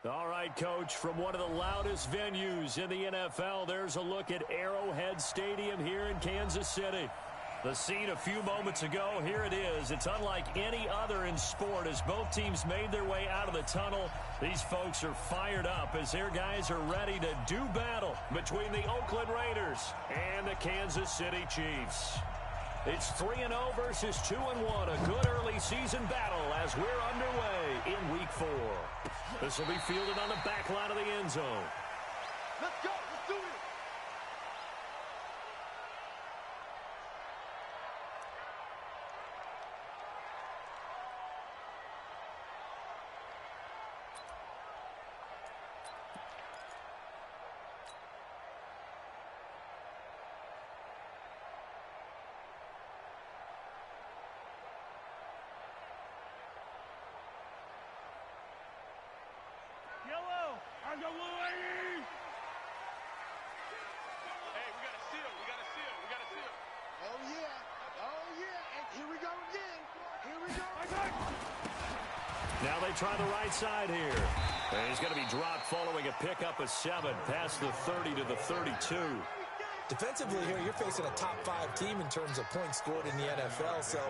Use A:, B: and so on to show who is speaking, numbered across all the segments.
A: All right, Coach, from one of the loudest venues in the NFL, there's a look at Arrowhead Stadium here in Kansas City. The scene a few moments ago, here it is. It's unlike any other in sport as both teams made their way out of the tunnel. These folks are fired up as their guys are ready to do battle between the Oakland Raiders and the Kansas City Chiefs. It's 3-0 versus 2-1, a good early season battle as we're underway in Week 4. This will be fielded on the back line of the end zone.
B: Let's go. Let's do it. Yellow, on the way!
C: Hey, we got a seal. We got a seal. We got a seal.
B: Oh, yeah. Oh, yeah. And here we go again. Here we go.
A: Now they try the right side here. And he's going to be dropped following a pickup of 7 past the 30 to the 32.
D: Defensively here, you're facing a top-5 team in terms of points scored in the NFL. So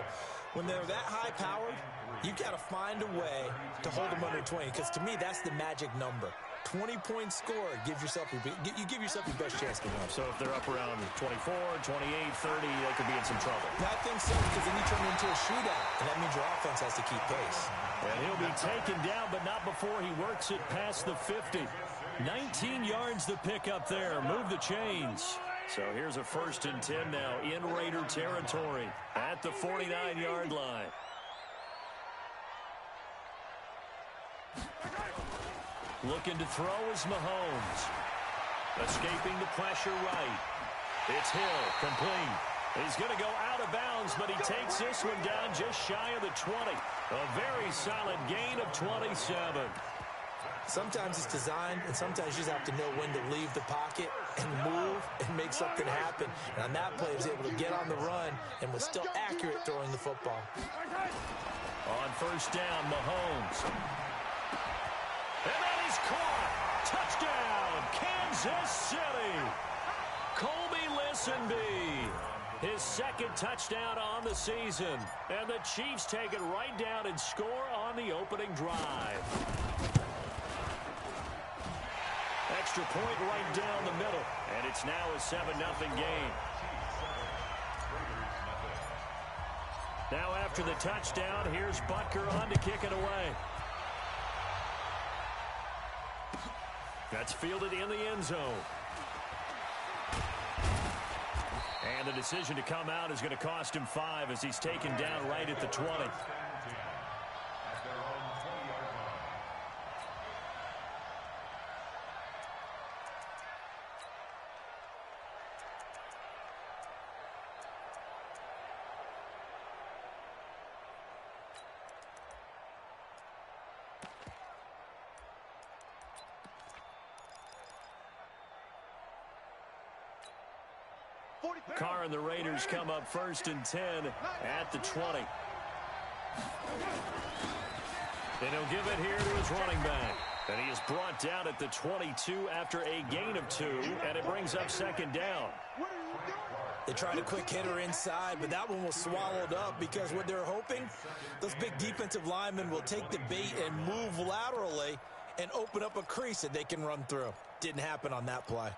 D: when they're that high-powered, you got to find a way to hold them under 20. Because to me, that's the magic number. 20 points scored, you give yourself your best chance to win.
A: So if they're up around 24, 28, 30, they could be in some trouble.
D: I think so, because then you turn it into a shootout, and that means your offense has to keep pace.
A: And he'll be taken down, but not before he works it past the 50. 19 yards to pick up there. Move the chains. So here's a 1st and 10 now in Raider territory at the 49-yard line. Looking to throw is Mahomes. Escaping the pressure right. It's Hill, complete. He's going to go out of bounds, but he takes this one down just shy of the 20. A very solid gain of 27.
D: Sometimes it's designed, and sometimes you just have to know when to leave the pocket and move and make something happen. And on that play, he was able to get on the run and was still accurate throwing the football.
A: On 1st down, Mahomes. And that is caught. Touchdown, Kansas City. Colby Listenbee. His 2nd touchdown on the season. And the Chiefs take it right down and score on the opening drive. Extra point right down the middle. And it's now a 7-0 game. Now after the touchdown, here's Butker on to kick it away. That's fielded in the end zone. And the decision to come out is going to cost him 5 as he's taken down right at the 20. Carr and the Raiders come up 1st and 10 at the 20. And he'll give it here to his running back. And he is brought down at the 22 after a gain of 2, and it brings up 2nd down.
D: They tried a quick hitter inside, but that one was swallowed up because what they're hoping, those big defensive linemen will take the bait and move laterally and open up a crease that they can run through. Didn't happen on that play.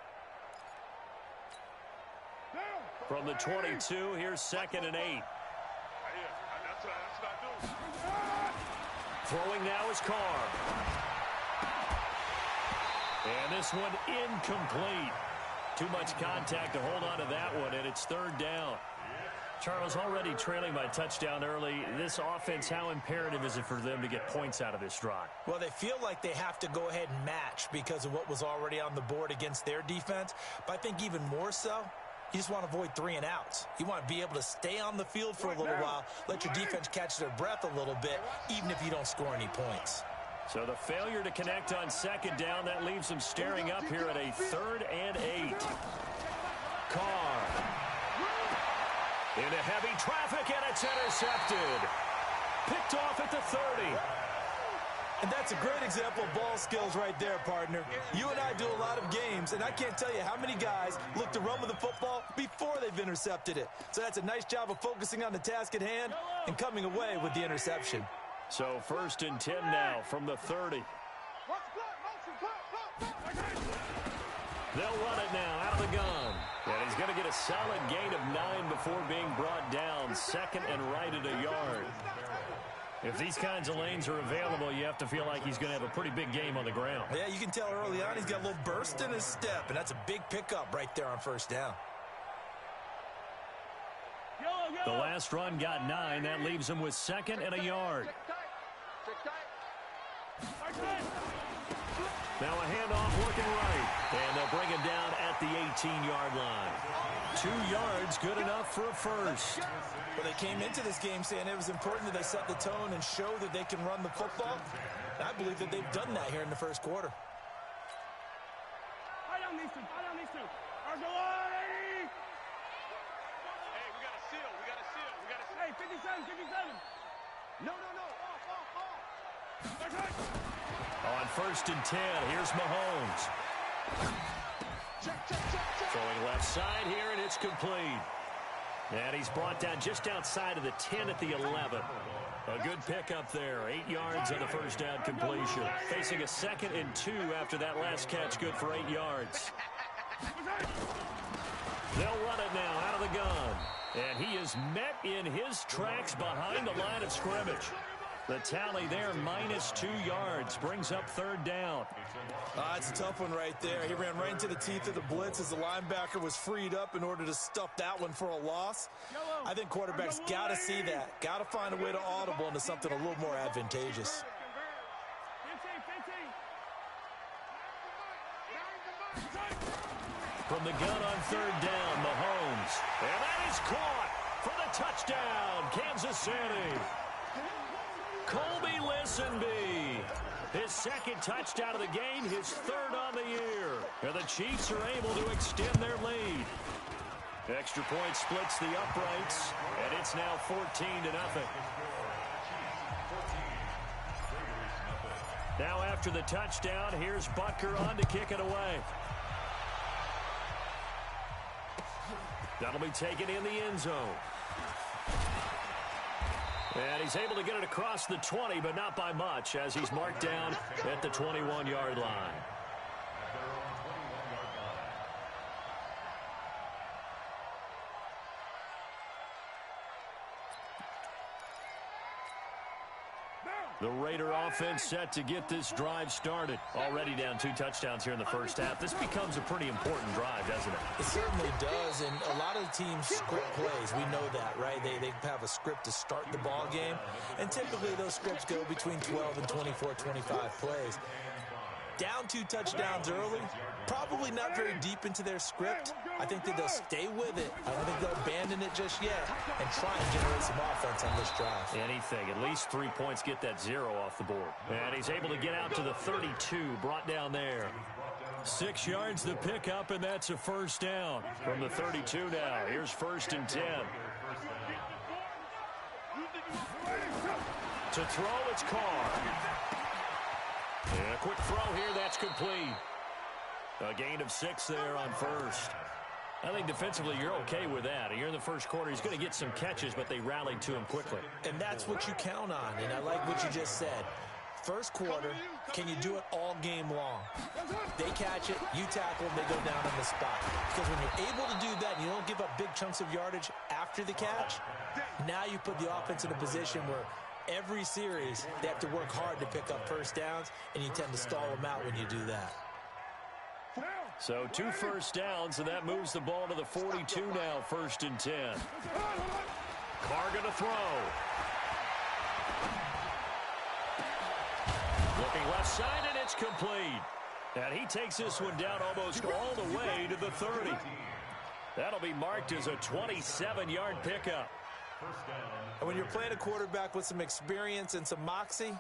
A: From the 22, here's 2nd and 8.
C: That's what I do.
A: Throwing now is Carr. And this one incomplete. Too much contact to hold on to that one, and it's 3rd down. Charles, already trailing by touchdown early. This offense, how imperative is it for them to get points out of this drive?
D: Well, they feel like they have to go ahead and match because of what was already on the board against their defense. But I think even more so, you just want to avoid 3 and outs. You want to be able to stay on the field for a little while, let your defense catch their breath a little bit, even if you don't score any points.
A: So the failure to connect on 2nd down, that leaves them staring up here at a 3rd and 8. Carr. Into heavy traffic, and it's intercepted. Picked off at the 30.
D: And that's a great example of ball skills right there, partner. You and I do a lot of games, and I can't tell you how many guys look to run with the football before they've intercepted it. So that's a nice job of focusing on the task at hand and coming away with the interception.
A: So 1st and 10 now from the 30. They'll run it now out of the gun. And he's going to get a solid gain of 9 before being brought down. 2nd and right at a yard. If these kinds of lanes are available, you have to feel like he's going to have a pretty big game on the ground.
D: Yeah, you can tell early on he's got a little burst in his step, and that's a big pickup right there on 1st down.
A: The last run got 9. That leaves him with 2nd and a yard. Now a handoff looking right. And they'll bring him down at the 18-yard line. 2 yards, good enough for a first.
D: Well, they came into this game saying it was important that they set the tone and show that they can run the football. And I believe that they've done that here in the first quarter.
C: Hey, we got a seal. Hey, 57.
B: No.
A: On 1st and 10, here's Mahomes.
B: Check.
A: Throwing left side here, and it's complete. And he's brought down just outside of the 10 at the 11. A good pickup there. 8 yards on the first down completion. Facing a 2nd and 2 after that last catch, good for 8 yards. They'll run it now out of the gun. And he is met in his tracks behind the line of scrimmage. The tally there, -2 yards, brings up 3rd down.
D: It's a tough one right there. He ran right into the teeth of the blitz as the linebacker was freed up in order to stuff that one for a loss. I think quarterbacks got to see that. Got to find a way to audible into something a little more advantageous.
A: From the gun on 3rd down, Mahomes. And that is caught for the touchdown, Kansas City. Colby Listenbee. His 2nd touchdown of the game, his 3rd on the year. And the Chiefs are able to extend their lead. Extra point splits the uprights, and it's now 14-0. Now after the touchdown, here's Butker on to kick it away. That'll be taken in the end zone. And he's able to get it across the 20, but not by much, as he's marked down at the 21-yard line. The Raider offense set to get this drive started. Already down 2 touchdowns here in the first half. This becomes a pretty important drive, doesn't it?
D: It certainly does, and a lot of the teams script plays. We know that, right? They have a script to start the ball game, and typically those scripts go between 12 and 24, 25 plays. Down 2 touchdowns early, probably not very deep into their script. I think that they'll stay with it. I don't think they'll abandon it just yet and try and generate some offense on this drive.
A: Anything. At least 3 points, get that 0 off the board. And he's able to get out to the 32, brought down there. 6 yards the pickup, and that's a first down. From the 32 now, here's 1st and 10. To throw, it's Carr. And a quick throw here, that's complete. A gain of 6 there on 1st. I think defensively you're okay with that. Here in the first quarter, he's going to get some catches, but they rallied to him quickly.
D: And that's what you count on, and I like what you just said. First quarter, can you do it all game long? They catch it, you tackle them, they go down on the spot. Because when you're able to do that and you don't give up big chunks of yardage after the catch, now you put the offense in a position where every series, they have to work hard to pick up first downs, and you tend to stall them out when you do that.
A: So 2 first downs, and that moves the ball to the 42 now, 1st and 10. Carr going to throw. Looking left side, and it's complete. And he takes this one down almost all the way to the 30. That'll be marked as a 27-yard pickup.
D: And when you're playing a quarterback with some experience and some moxie,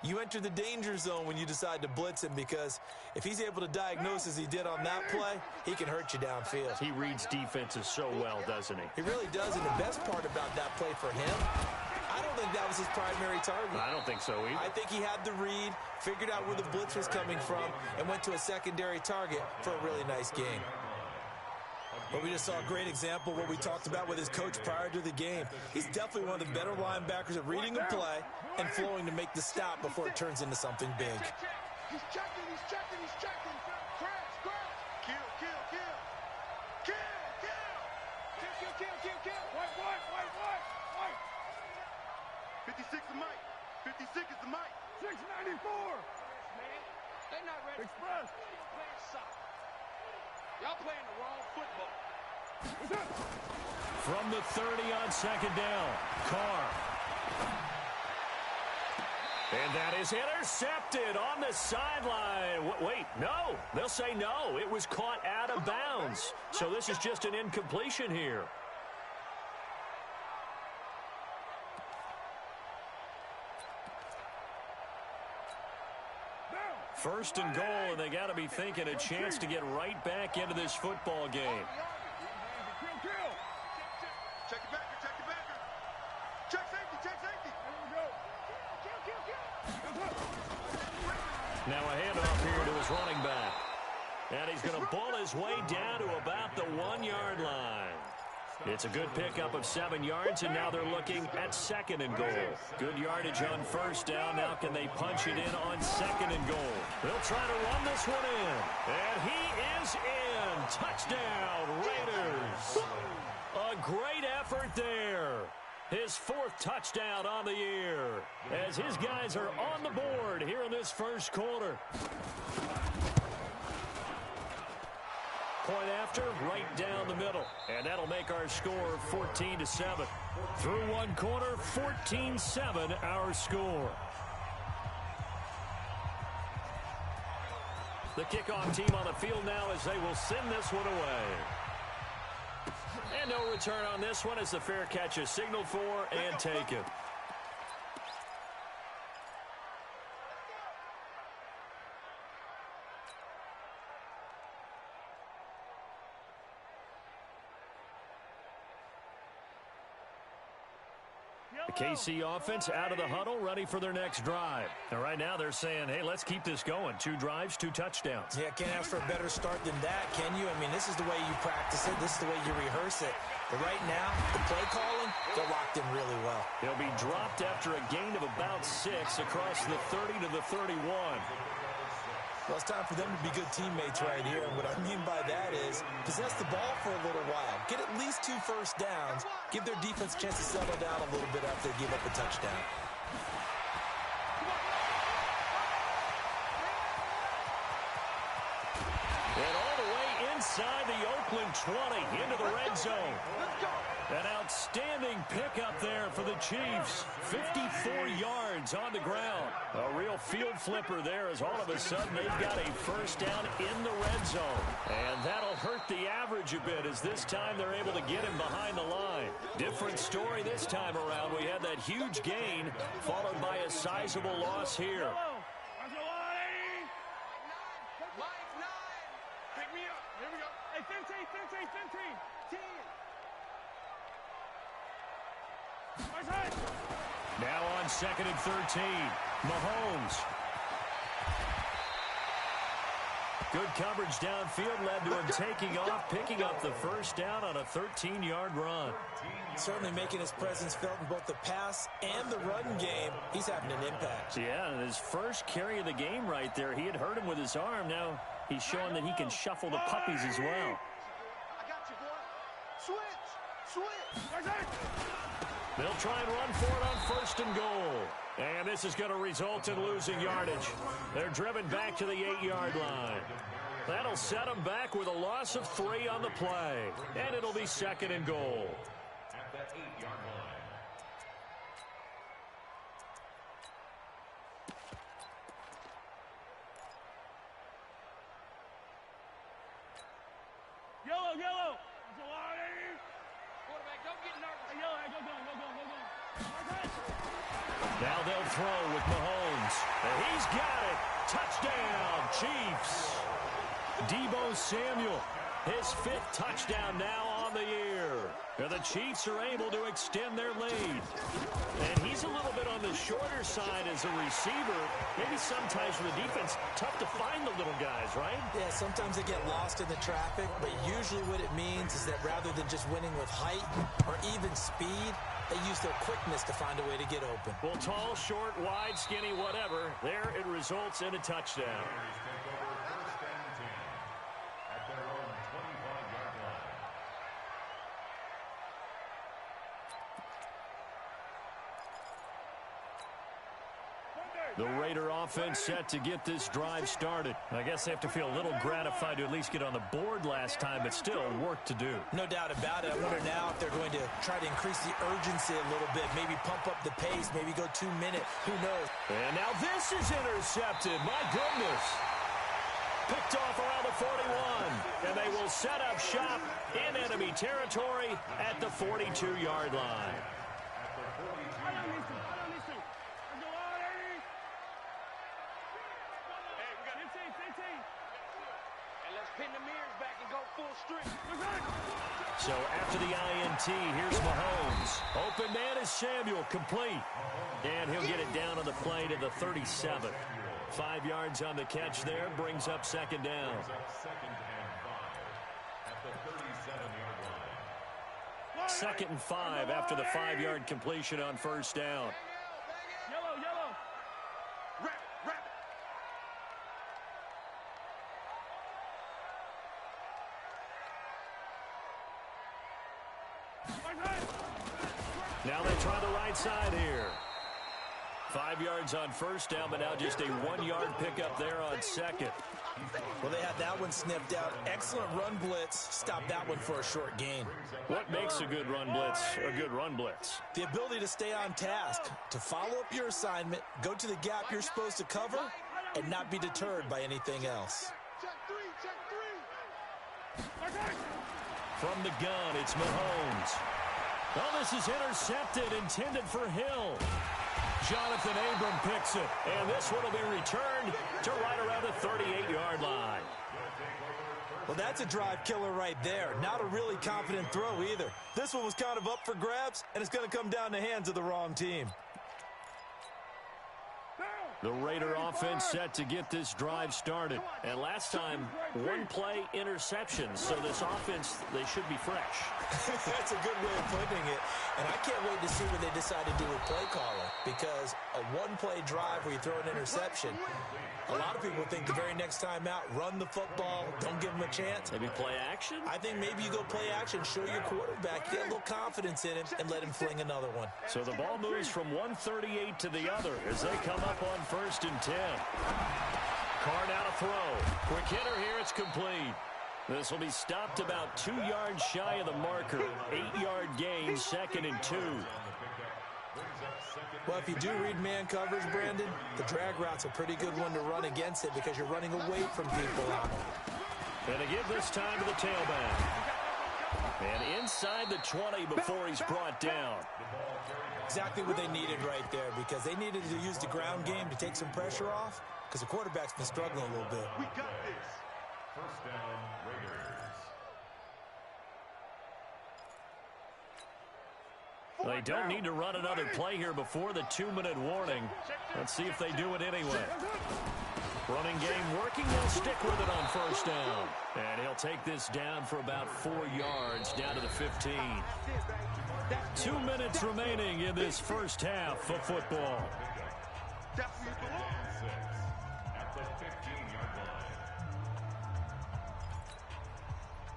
D: you enter the danger zone when you decide to blitz him, because if he's able to diagnose as he did on that play, he can hurt you downfield.
A: He reads defenses so well, doesn't he?
D: He really does, and the best part about that play for him, I I don't think that was his primary target.
A: I don't think so either.
D: I think he had the read, figured out where the blitz was coming from, and went to a secondary target for a really nice game. But we just saw a great example of what we talked about with his coach prior to the game. He's definitely one of the better linebackers at reading a play and flowing to make the stop before it turns into something big.
B: He's checking, he's checking, he's checking. Crash, crash. Kill, kill, kill. Kill, kill. Kill, kill, kill, kill. White. 56 is Mike. 56 is the Mike.
C: 694.
B: Man, they not ready.
C: Express.
B: Playing soccer. Y'all playing the wrong football.
A: From the 30 on second down, Carr. And that is intercepted on the sideline. Wait, no. They'll say no. It was caught out of bounds. So this is just an incompletion here. First and goal, and they got to be thinking a chance to get right back into this football game.
B: Check your backer, check your backer. Check safety, check safety. Kill.
A: Now a handoff here to his running back. And he's going to bull his way down to about the 1-yard line. It's a good pickup of 7 yards, and now they're looking at second and goal. Good yardage on first down. Now can they punch it in on second and goal? They'll try to run this one in. And he is in. Touchdown, Raiders. A great effort there. His 4th touchdown on the year as his guys are on the board here in this first quarter. Point after, right down the middle. And that'll make our score 14-7. Through one quarter, 14-7 our score. The kickoff team on the field now as they will send this one away. And no return on this one as the fair catch is signaled for and taken. The KC offense out of the huddle, ready for their next drive. And right now they're saying, hey, let's keep this going. 2 drives, 2 touchdowns.
D: Yeah, can't ask for a better start than that, can you? I mean, this is the way you practice it. This is the way you rehearse it. But right now, the play calling, they're locked in really well.
A: He'll be dropped after a gain of about 6 across the 30 to the 31.
D: Well, it's time for them to be good teammates right here. And what I mean by that is possess the ball for a little while. Get at least 2 first downs. Give their defense a chance to settle down a little bit after they give up a touchdown.
A: And all the way inside the Oakland 20 into the red zone. An outstanding pickup there for the Chiefs. 54 yards on the ground. A real field flipper there as all of a sudden they've got a first down in the red zone. And that'll hurt the average a bit as this time they're able to get him behind the line. Different story this time around. We had that huge gain followed by a sizable loss here.
B: Pick me up. Here we go.
C: Hey, 15.
B: 10.
A: Now on second and 13, Mahomes. Good coverage downfield led to him taking off, picking up the first down on a 13-yard run.
D: Certainly making his presence felt in both the pass and the run game. He's having an impact.
A: Yeah, and his first carry of the game right there, he had hurt him with his arm. Now he's showing that he can shuffle the puppies as well.
B: I got you, boy. Switch.
A: They'll try and run for it on first and goal. And this is going to result in losing yardage. They're driven back to the 8-yard line. That'll set them back with a loss of 3 on the play. And it'll be second and goal.
E: At that 8-yard line.
C: Yellow.
B: Quarterback, don't get nervous.
C: Hey, yellow, go.
A: Now they'll throw with Mahomes. And he's got it. Touchdown, Chiefs. Deebo Samuel, his 5th touchdown now on the year. And the Chiefs are able to extend their lead. And he's shorter side as a receiver, maybe sometimes for the defense, tough to find the little guys, right?
D: Yeah, sometimes they get lost in the traffic, but usually what it means is that rather than just winning with height or even speed, they use their quickness to find a way to get open.
A: Well, tall, short, wide, skinny, whatever, there it results in a touchdown. The Raider offense set to get this drive started. I guess they have to feel a little gratified to at least get on the board last time, but still work to do.
D: No doubt about it. I wonder now if they're going to try to increase the urgency a little bit, maybe pump up the pace, maybe go 2 minutes. Who knows?
A: And now this is intercepted. My goodness. Picked off around the 41. And they will set up shop in enemy territory at the 42-yard line. So after the INT, here's Mahomes. Open man is Samuel, complete. And he'll get it down on the play to the 37. 5 yards on the catch there, brings up second down. Second and 5 after the 5-yard completion on first down.
C: Yellow, yellow.
A: Now they try the right side here. 5 yards on first down, but now just a 1-yard pickup there on second.
D: Well, they had that one sniffed out. Excellent run blitz. Stopped that one for a short gain.
A: What makes a good run blitz a good run blitz?
D: The ability to stay on task, to follow up your assignment, go to the gap you're supposed to cover, and not be deterred by anything else.
B: Check three.
A: From the gun, it's Mahomes. Oh, this is intercepted, intended for Hill. Jonathan Abram picks it, and this one will be returned to right around the 38-yard line.
D: Well, that's a drive killer right there. Not a really confident throw either. This one was kind of up for grabs, and it's going to come down the hands of the wrong team.
A: The Raider offense set to get this drive started. And last time, 1-play interception. So this offense, they should be fresh.
D: That's a good way of putting it. And I can't wait to see what they decide to do with play calling. Because a 1-play drive where you throw an interception, a lot of people think the very next time out, run the football, don't give them a chance.
A: Maybe play action?
D: I think maybe you go play action, show your quarterback, get a little confidence in him, and let him fling another one.
A: So the ball moves from 138 to the other as they come up on 1st and 10. Carr now to throw. Quick hitter here, it's complete. This will be stopped about 2 yards shy of the marker. 8-yard gain, 2nd and 2.
D: Well, if you do read man coverage, Brandon, the drag route's a pretty good one to run against it because you're running away from people on it.
A: And again this time to the tailback. And inside the 20 before he's brought down.
D: Exactly what they needed right there because they needed to use the ground game to take some pressure off because the quarterback's been struggling a little bit.
B: We got this.
E: First down, Raiders.
A: They don't need to run another play here before the 2-minute warning. Let's see if they do it anyway. Running game working. They'll stick with it on first down. And he'll take this down for about 4 yards down to the 15. 2 minutes remaining in this first half of football.
B: That's where you belong.
E: At the 15-yard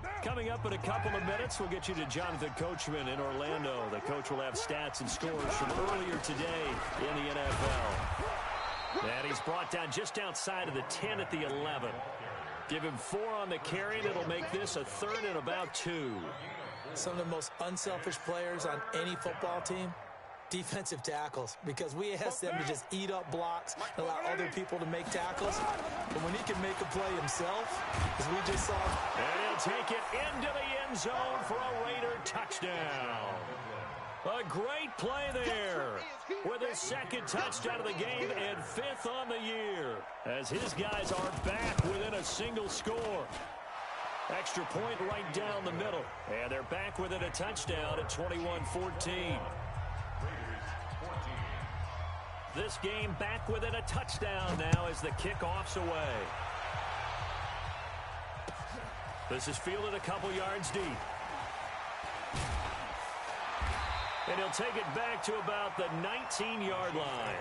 E: line.
A: Coming up in a couple of minutes, we'll get you to Jonathan Coachman in Orlando. The coach will have stats and scores from earlier today in the NFL. And he's brought down just outside of the 10 at the 11. Give him 4 on the carry, and it'll make this a 3rd and about 2.
D: Some of the most unselfish players on any football team, defensive tackles, because we ask them to just eat up blocks and allow other people to make tackles. But when he can make a play himself, as we just saw.
A: And he'll take it into the end zone for a Raider touchdown. A great play there with his 2nd touchdown of the game and 5th on the year as his guys are back within a single score. Extra point right down the middle. And they're back within a touchdown at 21-14. This game back within a touchdown now as the kickoff's away. This is fielded a couple yards deep. And he'll take it back to about the 19-yard line.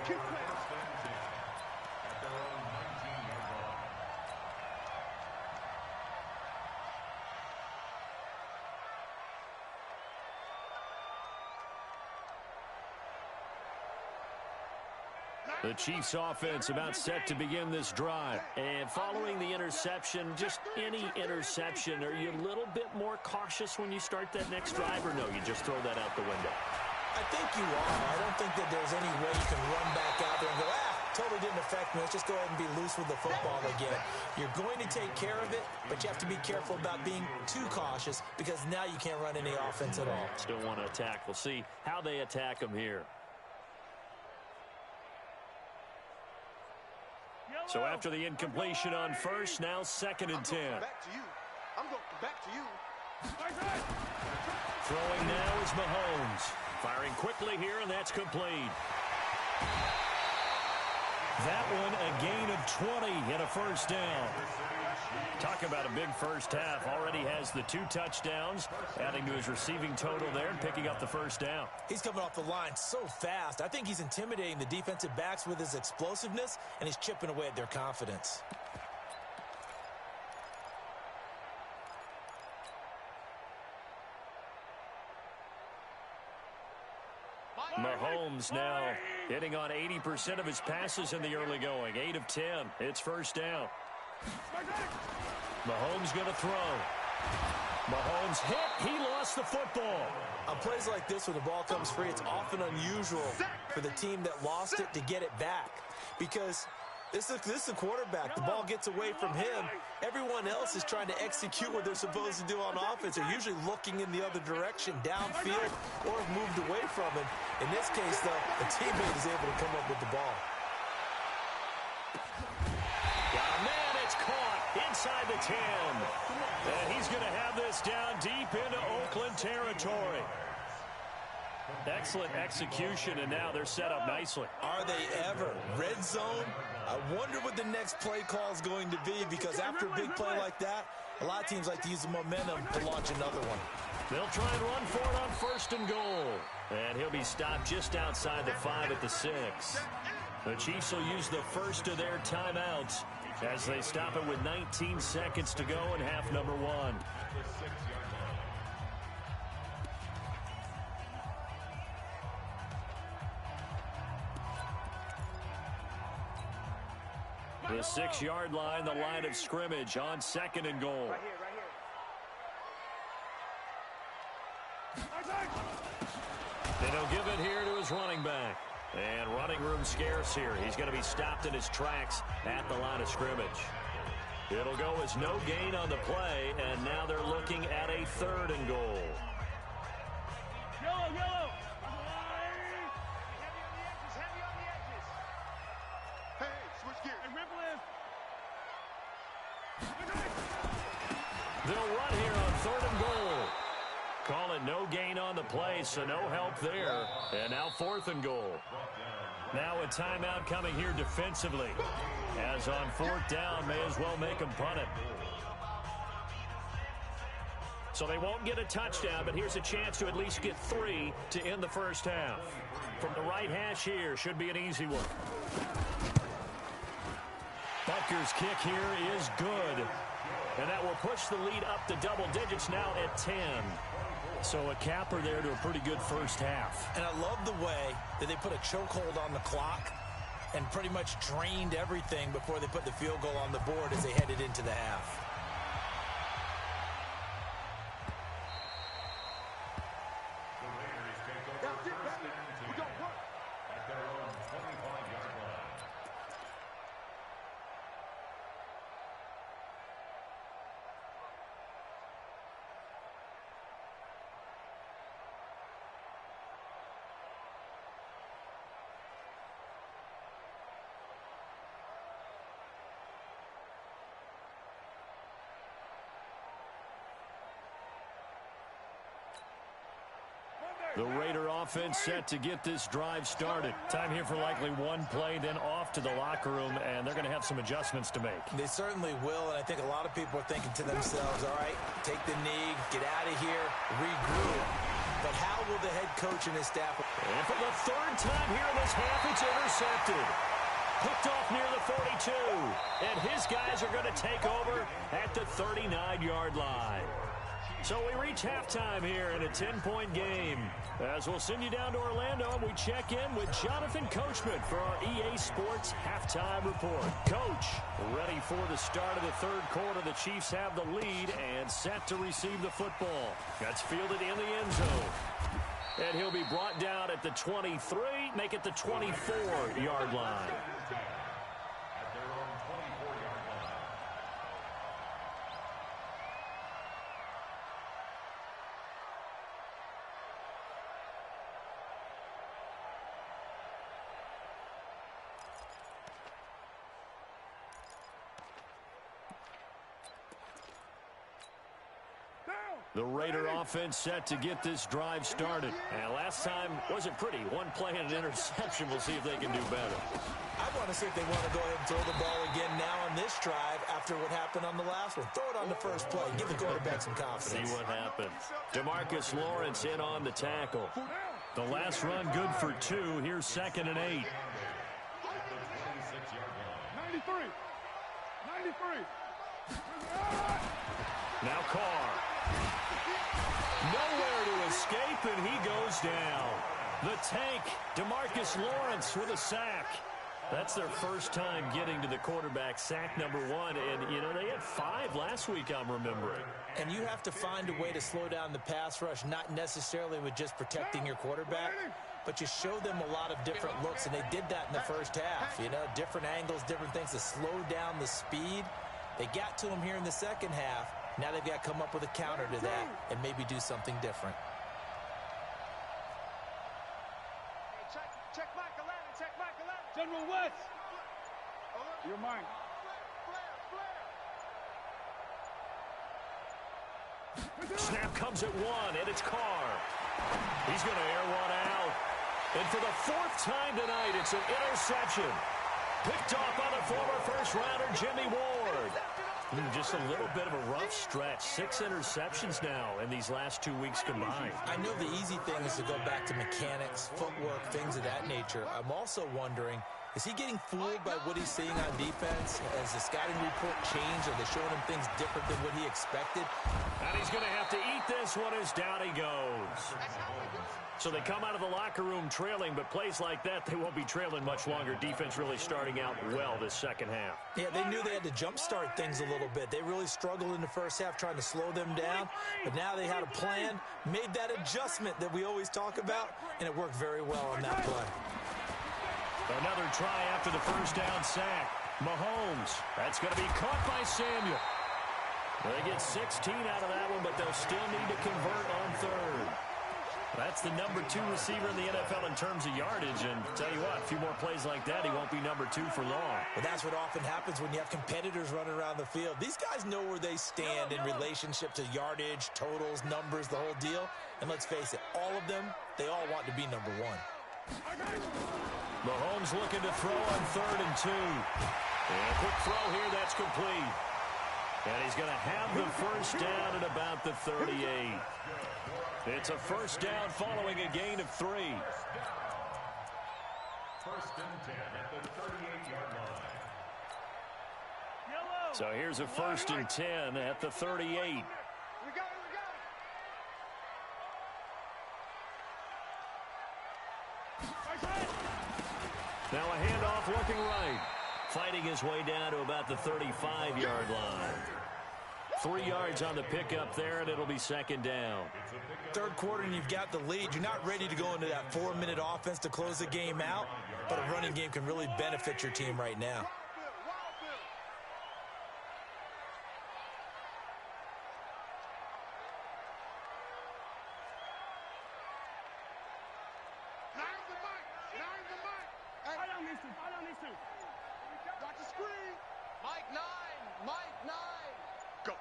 A: The Chiefs offense about set to begin this drive. And following the interception, just any interception, are you a little bit more cautious when you start that next drive, or no, you just throw that out the window?
D: I think you are. I don't think that there's any way you can run back out there and go, totally didn't affect me. Let's just go ahead and be loose with the football again. You're going to take care of it, but you have to be careful about being too cautious because now you can't run any offense at all.
A: Still want to attack. We'll see how they attack them here. So after the incompletion on first, now 2nd and 10.
B: I'm going back to you.
A: Throwing now is Mahomes. Firing quickly here, and that's complete. That one a gain of 20 and a first down. Talk about a big first half. Already has the 2 touchdowns, adding to his receiving total there and picking up the first down.
D: He's coming off the line so fast. I think he's intimidating the defensive backs with his explosiveness, and he's chipping away at their confidence.
A: Mahomes now hitting on 80% of his passes in the early going. 8 of 10. It's first down. Mahomes going to throw. Mahomes hit. He lost the football.
D: On plays like this where the ball comes free, it's often unusual for the team that lost it to get it back. Because this is a quarterback. The ball gets away from him. Everyone else is trying to execute what they're supposed to do on offense. They're usually looking in the other direction, downfield, or have moved away from him. In this case, though, the teammate is able to come up with the ball.
A: Man, it's caught inside the 10. And he's going to have this down deep into Oakland territory. Excellent execution, and now they're set up nicely.
D: Are they ever? Red zone? I wonder what the next play call is going to be, because after a big play like that, a lot of teams like to use the momentum to launch another one.
A: They'll try and run for it on 1st and goal. And he'll be stopped just outside the 5 at the 6. The Chiefs will use the first of their timeouts as they stop it with 19 seconds to go in half number 1. The 6-yard line, the line of scrimmage on 2nd and goal. And he'll give it here to his running back. And running room scarce here. He's going to be stopped in his tracks at the line of scrimmage. It'll go as no gain on the play, and now they're looking at a 3rd and goal.
C: Yellow, yellow.
B: Heavy on the edges. Hey, switch gears.
C: And ripple in.
A: They'll run here on 3rd and goal. Call it no gain on the play, so no help there. And now 4th and goal. Now a timeout coming here defensively. As on 4th down, may as well make them punt it. So they won't get a touchdown, but here's a chance to at least get 3 to end the first half. From the right hash here, should be an easy one. Butker's kick here is good. And that will push the lead up to double digits now at 10. So a capper there to a pretty good first half.
D: And I love the way that they put a chokehold on the clock and pretty much drained everything before they put the field goal on the board as they headed into the half.
A: The Raider offense set to get this drive started. Time here for likely one play, then off to the locker room, and they're going to have some adjustments to make.
D: They certainly will, and I think a lot of people are thinking to themselves, all right, take the knee, get out of here, regroup. But how will the head coach and his staff...
A: And for the third time here in this half, it's intercepted. Picked off near the 42, and his guys are going to take over at the 39-yard line. So we reach halftime here in a 10-point game. As we'll send you down to Orlando, and we check in with Jonathan Coachman for our EA Sports Halftime Report. Coach, ready for the start of the third quarter. The Chiefs have the lead and set to receive the football. That's fielded in the end zone. And he'll be brought down at the 23, make it the 24-yard line. The Raider offense set to get this drive started. And last time wasn't pretty. One play and an interception. We'll see if they can do better.
D: I want to see if they want to go ahead and throw the ball again now on this drive after what happened on the last one. Throw it on the first play. Give the quarterback some confidence.
A: See what happens. DeMarcus Lawrence in on the tackle. The last run good for 2. Here's 2nd and 8.
B: 93. 93.
A: Now Carr. Nowhere to escape, and he goes down. The tank, DeMarcus Lawrence with a sack. That's their first time getting to the quarterback, sack number 1. And, you know, they had 5 last week, I'm remembering.
D: And you have to find a way to slow down the pass rush, not necessarily with just protecting your quarterback, but you show them a lot of different looks, and they did that in the first half. You know, different angles, different things to slow down the speed. They got to him here in the second half. Now they've got to come up with a counter to that and maybe do something different.
B: Check Mike 11. Check Mike 11. General West. You're mine.
A: Snap comes at 1, and it's Carr. He's going to air one out. And for the 4th time tonight, it's an interception. Picked off by the former first-rounder, Jimmy Ward. Just a little bit of a rough stretch. 6 interceptions now in these last 2 weeks combined.
D: I know the easy thing is to go back to mechanics, footwork, things of that nature. I'm also wondering, is he getting fooled by what he's seeing on defense? Has the scouting report changed? Are they showing him things different than what he expected?
A: And he's going to have to eat this one as down he goes. So they come out of the locker room trailing, but plays like that, they won't be trailing much longer. Defense really starting out well this second half.
D: Yeah, they knew they had to jumpstart things a little bit. They really struggled in the first half trying to slow them down, but now they had a plan, made that adjustment that we always talk about, and it worked very well on that play.
A: Another try after the first down sack. Mahomes, that's going to be caught by Samuel. They get 16 out of that one, but they'll still need to convert on third. That's the number 2 receiver in the NFL in terms of yardage, and tell you what, a few more plays like that, he won't be number 2 for long.
D: But that's what often happens when you have competitors running around the field. These guys know where they stand in relationship to yardage, totals, numbers, the whole deal. And let's face it, all of them, they all want to be number 1.
A: Mahomes looking to throw on 3rd and 2. And a quick throw here, that's complete. And he's going to have the first down at about the 38. It's a first down following a gain of 3.
E: 1st and 10 at the 38-yard line.
A: So here's a 1st and 10 at the 38.
B: We got it.
A: Now a handoff looking right. Fighting his way down to about the 35-yard line. 3 yards on the pickup there, and it'll be 2nd down.
D: Third quarter, and you've got the lead. You're not ready to go into that 4-minute offense to close the game out, but a running game can really benefit your team right now.
B: Watch the screen. Mike 9. Mike 9. Go.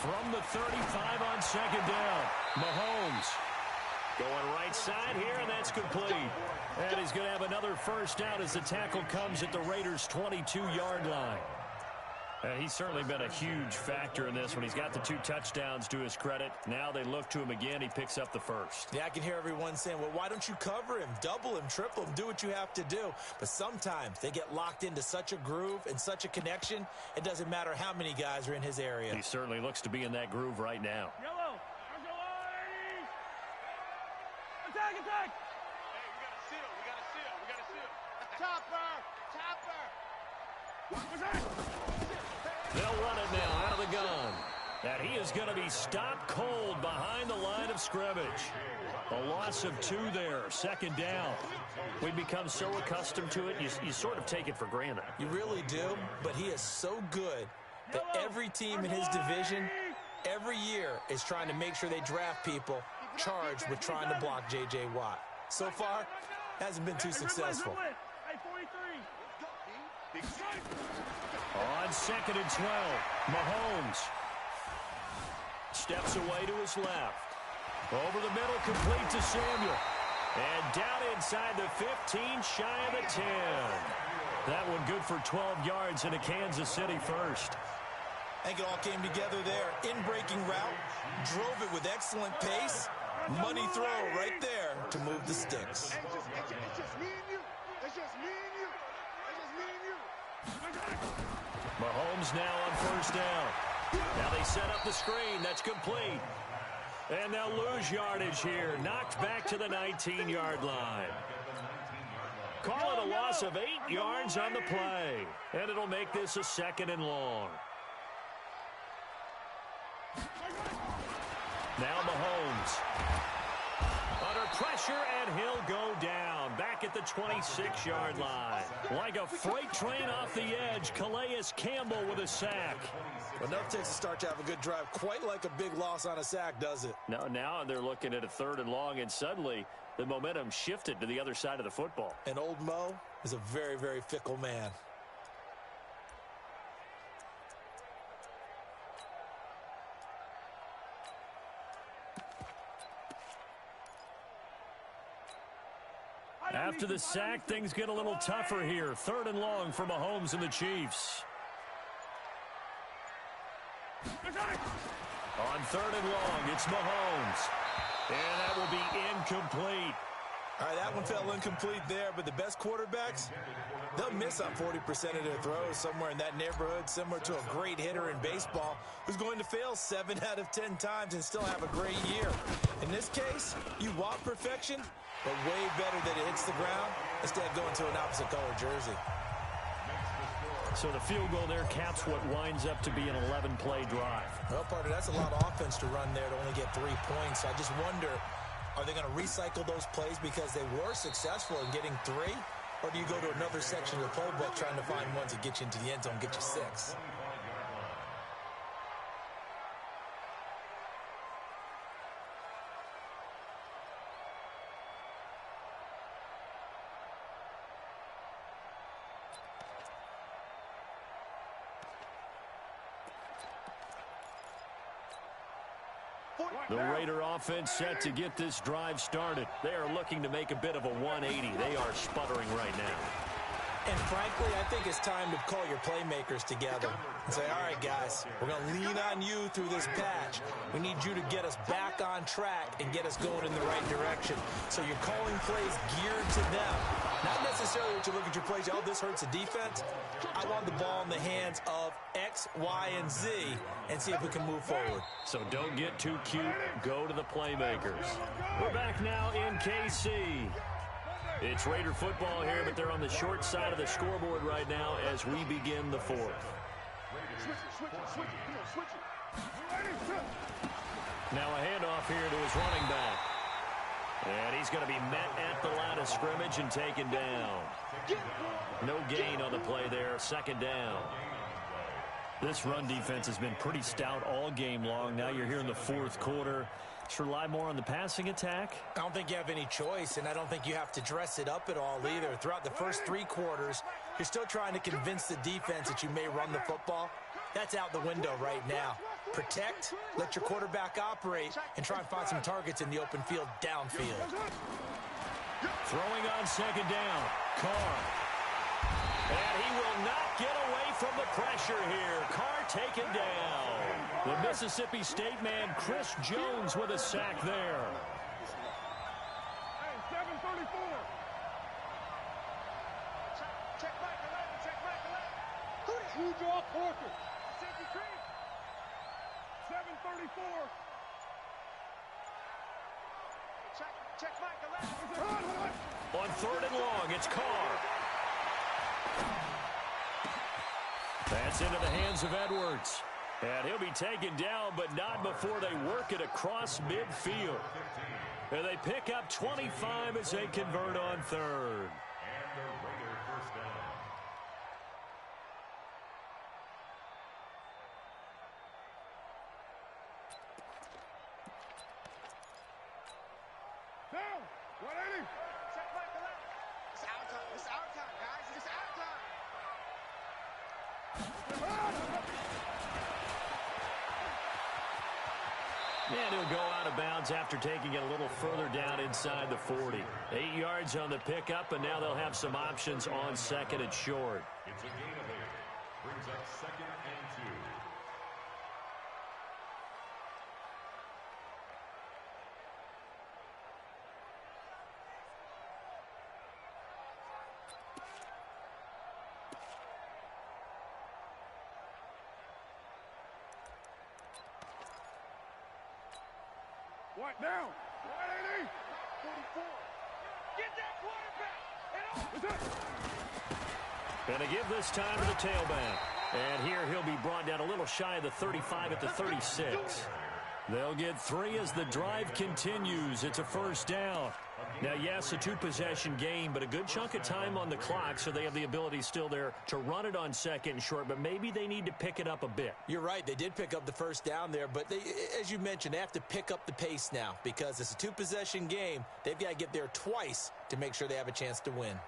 A: From the 35 on 2nd down, Mahomes. Going right side here, and that's complete. And he's going to have another first down as the tackle comes at the Raiders' 22-yard line. He's certainly been a huge factor in this when he's got the 2 touchdowns to his credit. Now they look to him again. He picks up the first.
D: Yeah, I can hear everyone saying, well, why don't you cover him, double him, triple him, do what you have to do. But sometimes they get locked into such a groove and such a connection, it doesn't matter how many guys are in his area.
A: He certainly looks to be in that groove right now.
C: Yellow. Attack, attack.
B: Hey, we got to seal. We got to seal. We got to seal. Chopper.
A: They'll run it now out of the gun. And he is going to be stopped cold behind the line of scrimmage. A loss of 2 there, second down. We've become so accustomed to it, you sort of take it for granted.
D: You really do, but he is so good that every team in his division, every year, is trying to make sure they draft people charged with trying to block J.J. Watt. So far, hasn't been too successful.
A: On 2nd and 12, Mahomes steps away to his left. Over the middle, complete to Samuel. And down inside the 15, shy of the 10. That one good for 12 yards and a Kansas City first.
D: I think it all came together there. In-breaking route, drove it with excellent pace. Money throw right there to move the sticks.
B: It's just me and you. It's just me and you. It's just me and you.
A: Mahomes now on first down. Now they set up the screen. That's complete. And they'll lose yardage here. Knocked back to the 19-yard line. Call it a loss of 8 yards on the play. And it'll make this a 2nd and long. Now Mahomes. Under pressure, and he'll go down. Back at the 26-yard line. Like a freight train off the edge, Calais Campbell with a sack.
D: Well, enough takes to start to have a good drive. Quite like a big loss on a sack, does it?
A: Now they're looking at a 3rd and long, and suddenly the momentum shifted to the other side of the football.
D: And old Mo is a very, very fickle man.
A: After the sack, things get a little tougher here. 3rd and long for Mahomes and the Chiefs. On 3rd and long, it's Mahomes. And that will be incomplete.
D: All right, that one fell incomplete there, but the best quarterbacks, they'll miss on 40% of their throws somewhere in that neighborhood, similar to a great hitter in baseball who's going to fail 7 out of 10 times and still have a great year. In this case, you want perfection, but way better that it hits the ground instead of going to an opposite color jersey.
A: So the field goal there caps what winds up to be an 11-play drive.
D: Well, partner, that's a lot of offense to run there to only get 3 points. I just wonder, are they going to recycle those plays because they were successful in getting 3? Or do you go to another section of the playbook trying to find ones that get you into the end zone, get you 6?
A: The Raider offense set to get this drive started. They are looking to make a bit of a 180. They are sputtering right now.
D: And frankly, I think it's time to call your playmakers together and say, all right, guys, we're going to lean on you through this patch. We need you to get us back on track and get us going in the right direction. So you're calling plays geared to them. Not necessarily that you look at your plays, oh, this hurts the defense. I want the ball in the hands of X, Y, and Z and see if we can move forward.
A: So don't get too cute. Go to the playmakers. We're back now in KC. It's Raider football here, but they're on the short side of the scoreboard right now as we begin the 4th. Now a handoff here to his running back. And he's going to be met at the line of scrimmage and taken down. No gain on the play there. 2nd down. This run defense has been pretty stout all game long. Now you're here in the 4th quarter. Should rely more on the passing attack?
D: I don't think you have any choice, and I don't think you have to dress it up at all either. Throughout the first 3 quarters, you're still trying to convince the defense that you may run the football. That's out the window right now. Protect, let your quarterback operate, and try and find some targets in the open field downfield.
A: Throwing on second down. Carr. And he will not get away from the pressure here. Carr taken down. The Mississippi State man, Chris Jones, with a sack there.
B: Hey, 734. Check back 11, check back 11. Who draw Porter? Safety Creek. 734. Check back 11.
A: On third and long, it's Carr. That's into the hands of Edwards. And he'll be taken down, but not before they work it across midfield. And they pick up 25 as they convert on third.
E: And the Raider first down.
B: Down. 180. Check back 11. It's our time. It's our time, guys. It's our time.
A: And he'll go out of bounds after taking it a little further down inside the 40. 8 yards on the pickup, and now they'll have some options on second and short.
E: It's a gain of 8. Brings up second and 2.
B: What now? 180. 44. Get that quarterback.
A: And they give this time to the tailback. And here he'll be brought down a little shy of the 35 at the 36. They'll get 3 as the drive continues. It's a first down. Now, yes, a 2-possession game, but a good chunk of time on the clock, so they have the ability still there to run it on second and short, but maybe they need to pick it up a bit.
D: You're right. They did pick up the first down there, but they, as you mentioned, they have to pick up the pace now because it's a 2-possession game. They've got to get there twice to make sure they have a chance to win.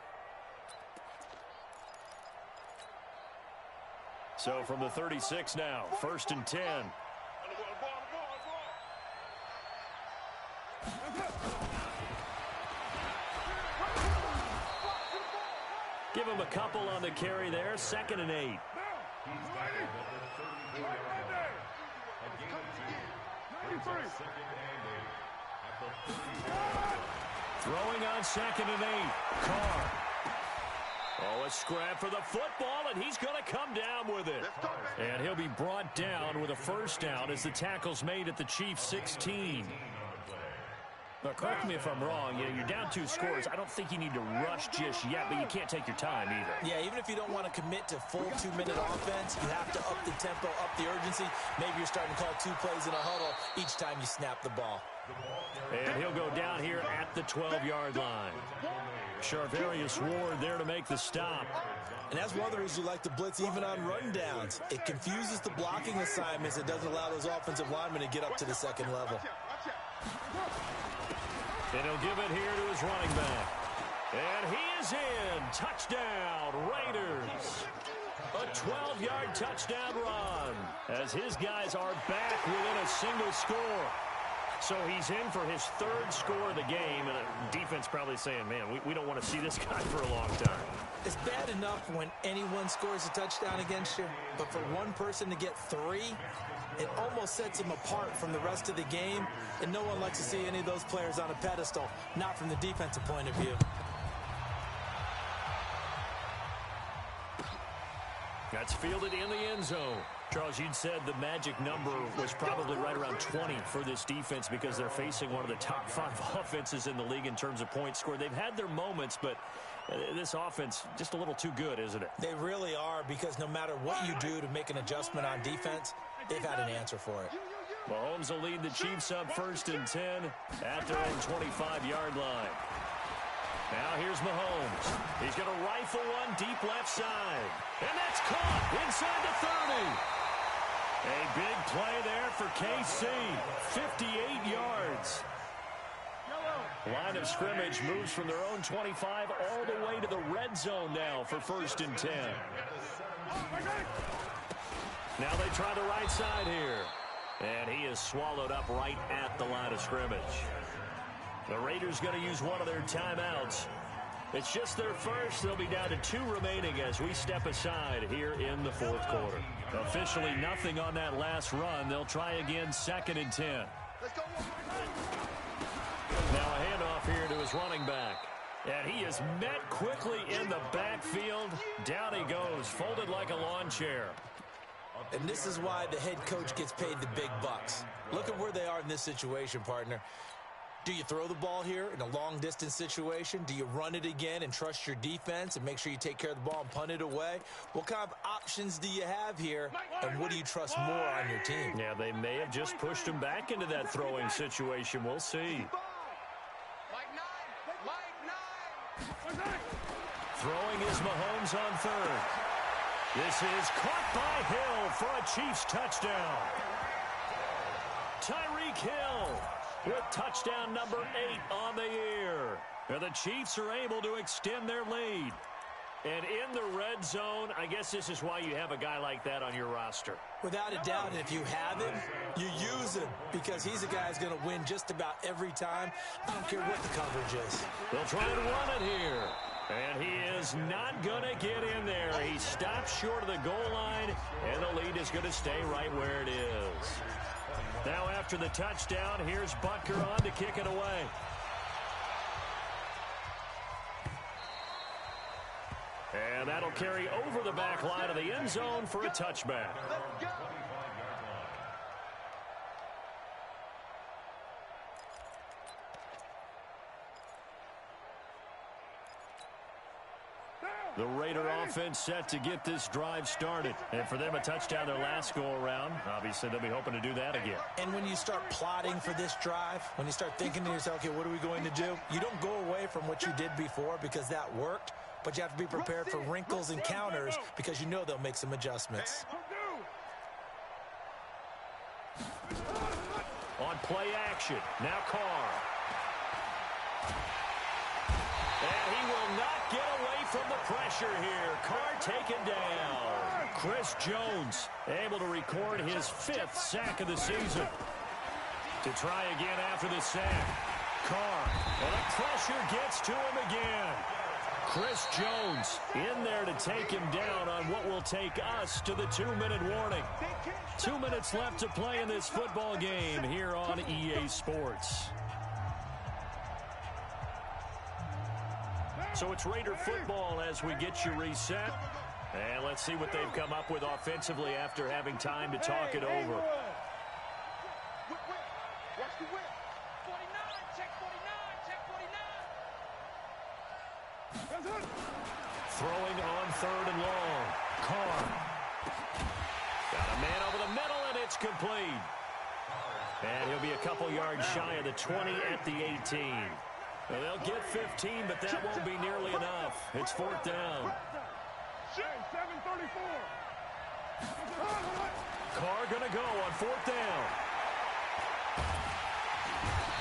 A: So from the 36 now, first and 10. Give him a couple on the carry there, second and 8. Throwing on second and 8. Carr. Oh, a scrap for the football, and he's going to come down with it. And he'll be brought down with a first down as the tackle's made at the Chiefs' 16. But correct me if I'm wrong, you're down 2 scores. I don't think you need to rush just yet, but you can't take your time either.
D: Yeah, even if you don't want to commit to full 2-minute offense, you have to up the tempo, up the urgency. Maybe you're starting to call 2 plays in a huddle each time you snap the ball.
A: And he'll go down here at the 12-yard line. Charvarius Ward there to make the stop.
D: And that's one of the reasons you like to blitz even on rundowns. It confuses the blocking assignments. It doesn't allow those offensive linemen to get up to the second level.
A: And he'll give it here to his running back. And he is in. Touchdown, Raiders. A 12-yard touchdown run as his guys are back within a single score. So he's in for his 3rd score of the game, and the defense probably saying, man, we don't want to see this guy for a long time.
D: It's bad enough when anyone scores a touchdown against you, but for one person to get 3, it almost sets him apart from the rest of the game, and no one likes to see any of those players on a pedestal, not from the defensive point of view.
A: That's fielded in the end zone. Charles, you'd said the magic number was probably right around 20 for this defense because they're facing one of the top 5 offenses in the league in terms of points scored. They've had their moments, but this offense just a little too good, isn't it?
D: They really are, because no matter what you do to make an adjustment on defense, they've had an answer for it.
A: Mahomes will lead the Chiefs up first and 10 at their own 25-yard line. Now here's Mahomes. He's going to rifle one deep left side. And that's caught inside the 30. A big play there for KC. 58 yards. Line of scrimmage moves from their own 25 all the way to the red zone now for first and 10. Now they try the right side here. And he is swallowed up right at the line of scrimmage. The Raiders going to use one of their timeouts. It's just their first. They'll be down to 2 remaining as we step aside here in the fourth quarter. Officially nothing on that last run. They'll try again 2nd and 10. Now a handoff here to his running back. And he is met quickly in the backfield. Down he goes, folded like a lawn chair.
D: And this is why the head coach gets paid the big bucks. Look at where they are in this situation, partner. Do you throw the ball here in a long-distance situation? Do you run it again and trust your defense and make sure you take care of the ball and punt it away? What kind of options do you have here, and what do you trust more on your team?
A: Yeah, they may have just pushed him back into that throwing situation. We'll see. Throwing is Mahomes on 3rd. This is caught by Hill for a Chiefs touchdown. Tyreek Hill with touchdown number 8 on the year. And the Chiefs are able to extend their lead. And in the red zone, I guess this is why you have a guy like that on your roster.
D: Without a doubt, and if you have him, you use him because he's a guy who's going to win just about every time. I don't care what the coverage is.
A: They'll try and run it here. And he is not going to get in there. He stops short of the goal line, and the lead is going to stay right where it is. Now after the touchdown, here's Butker on to kick it away. And that'll carry over the back line of the end zone for a touchback. The Raider offense set to get this drive started. And for them, a touchdown their last go-around. Obviously, they'll be hoping to do that again.
D: And when you start plotting for this drive, when you start thinking to yourself, okay, what are we going to do? You don't go away from what you did before because that worked, but you have to be prepared for wrinkles and counters because you know they'll make some adjustments.
A: On play action, now Carr. And he will not get away from the pressure here. Carr taken down. Chris Jones able to record his 5th sack of the season. To try again after the sack. Carr, and the pressure gets to him again. Chris Jones in there to take him down on what will take us to the 2-minute warning. 2 minutes left to play in this football game here on EA Sports. So it's Raider football as we get you reset. And let's see what they've come up with offensively after having time to talk it over.
B: Watch the whip.
C: 49, check 49, check 49.
A: Throwing on 3rd and long. Carr. Got a man over the middle, and it's complete. And he'll be a couple yards shy of the 20 at the 18. Well, they'll get 15, but that won't be nearly enough. It's 4th down.
B: 7:34.
A: Carr going to go on 4th down.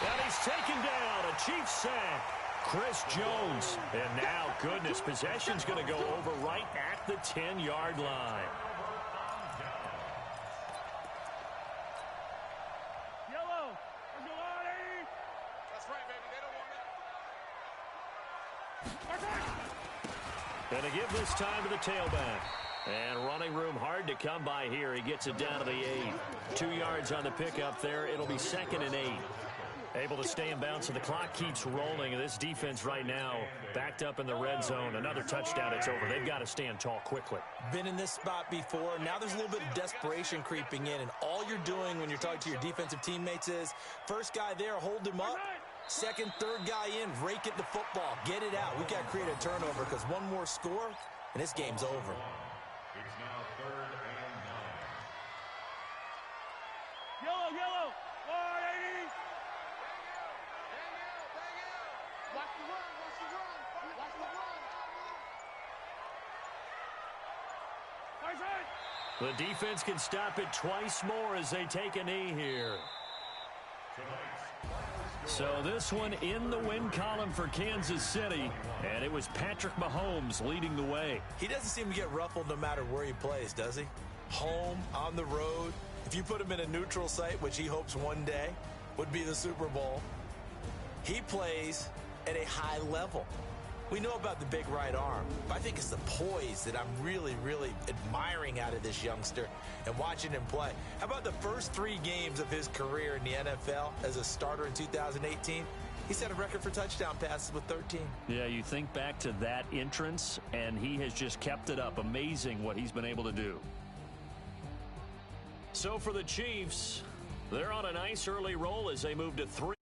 A: And he's taken down. A Chiefs sack. Chris Jones. And now, goodness, possession's going to go over right at the 10-yard line.
C: Yellow. Let's go on, 80.
B: That's right, baby. They don't want
A: And to give this time to the tailback. And running room hard to come by here. He gets it down to the 8. 2 yards on the pickup there. It'll be 2nd and 8. Able to stay in bounds, so the clock keeps rolling. This defense right now backed up in the red zone. Another touchdown, it's over. They've got to stand tall quickly.
D: Been in this spot before. Now there's a little bit of desperation creeping in, and all you're doing when you're talking to your defensive teammates is first guy there, hold him up. Second, third guy in, rake at the football. Get it out. We've got to create a turnover because one more score, and this game's over.
E: It's now 3rd and 9.
C: Yellow. 180.
B: Watch the run. Watch the run. Watch the run.
C: Nice hit.
A: The defense can stop it twice more as they take a knee here. So this one in the win column for Kansas City, and it was Patrick Mahomes leading the way.
D: He doesn't seem to get ruffled no matter where he plays, does he? Home, on the road, If you put him in a neutral site, which he hopes one day would be the Super Bowl, he plays at a high level. We know about the big right arm, but I think it's the poise that I'm really, really admiring out of this youngster and watching him play. How about the first 3 games of his career in the NFL as a starter in 2018? He set a record for touchdown passes with 13.
A: Yeah, you think back to that entrance, and he has just kept it up. Amazing what he's been able to do. So for the Chiefs, they're on a nice early roll as they move to 3.